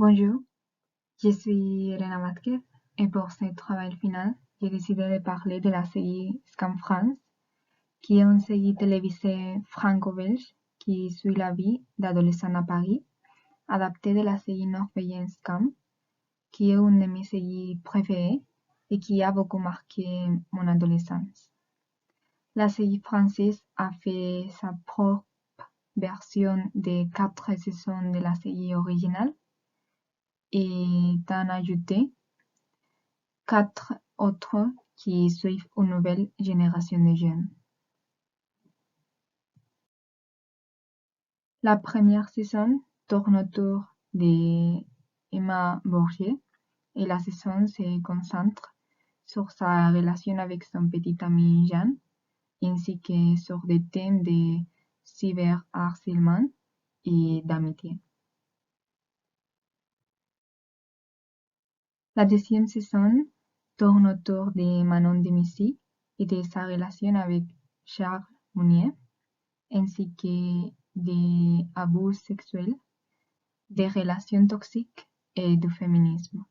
Bonjour, je suis Elena Vázquez et pour ce travail final, j'ai décidé de parler de la série Scam France, qui est une série télévisée franco-belge qui suit la vie d'adolescents à Paris, adaptée de la série norvégienne Scam, qui est une de mes séries préférées et qui a beaucoup marqué mon adolescence. La série française a fait sa propre version des 4 saisons de la série originale et en ajouté 4 autres qui suivent une nouvelle génération de jeunes. La première saison tourne autour d'Emma Bourgier et la saison se concentre sur sa relation avec son petit ami Jean, ainsi que sur des thèmes de cyberharcèlement et d'amitié. La deuxième saison tourne autour de Manon Demissy et de sa relation avec Charles Mounier, ainsi que des abus sexuels, des relations toxiques et du féminisme.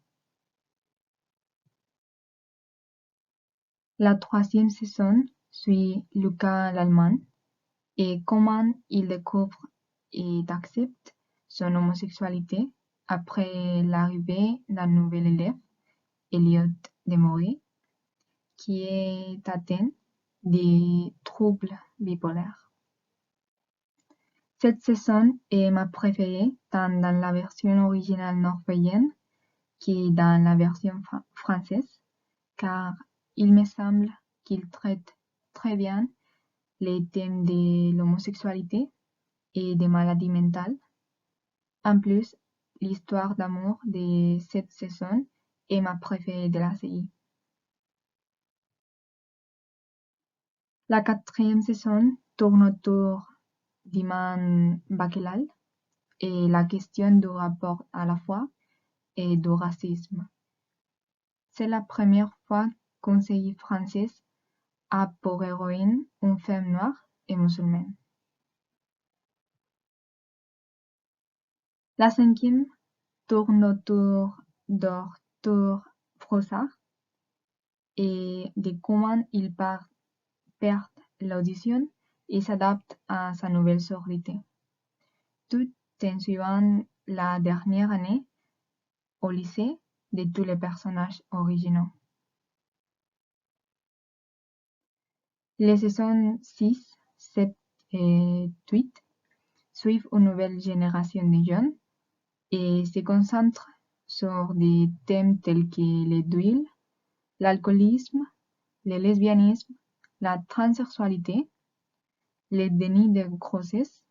La troisième saison suit Lucas l'Allemand et comment il découvre et accepte son homosexualité après l'arrivée d'un nouvel élève, Elliot Demory, qui est atteint de troubles bipolaires. Cette saison est ma préférée tant dans la version originale norvégienne que dans la version française, car il me semble qu'il traite très bien les thèmes de l'homosexualité et des maladies mentales. En plus, l'histoire d'amour de cette saison est ma préférée de la série. La quatrième saison tourne autour d'Iman Bakelal et la question du rapport à la foi et du racisme. C'est la première fois qu'une série française a pour héroïne une femme noire et musulmane. La cinquième tourne autour d'Arthur Frossard et de comment il perd l'audition et s'adapte à sa nouvelle sordité, tout en suivant la dernière année au lycée de tous les personnages originaux. Les saisons 6, 7 et 8 suivent une nouvelle génération de jeunes et se concentrent sur des thèmes tels que les duels, l'alcoolisme, le lesbianisme, la transsexualité, le déni de grossesse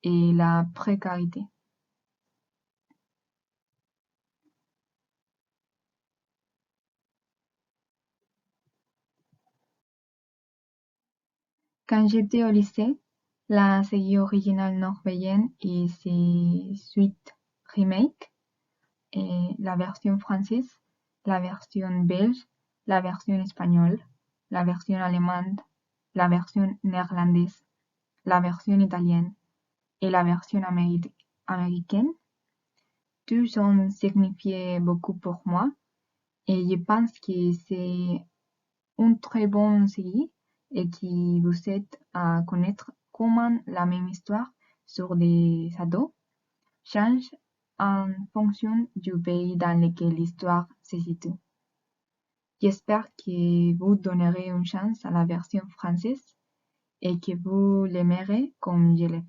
et la précarité. Quand j'étais au lycée, la série originale norvégienne et ses suites remake, et la version française, la version belge, la version espagnole, la version allemande, la version néerlandaise, la version italienne et la version américaine, tous ont signifié beaucoup pour moi et je pense que c'est une très bonne série et qui vous aide à connaître comment la même histoire sur des ados change en fonction du pays dans lequel l'histoire se situe. J'espère que vous donnerez une chance à la version française et que vous l'aimerez comme je l'ai fait.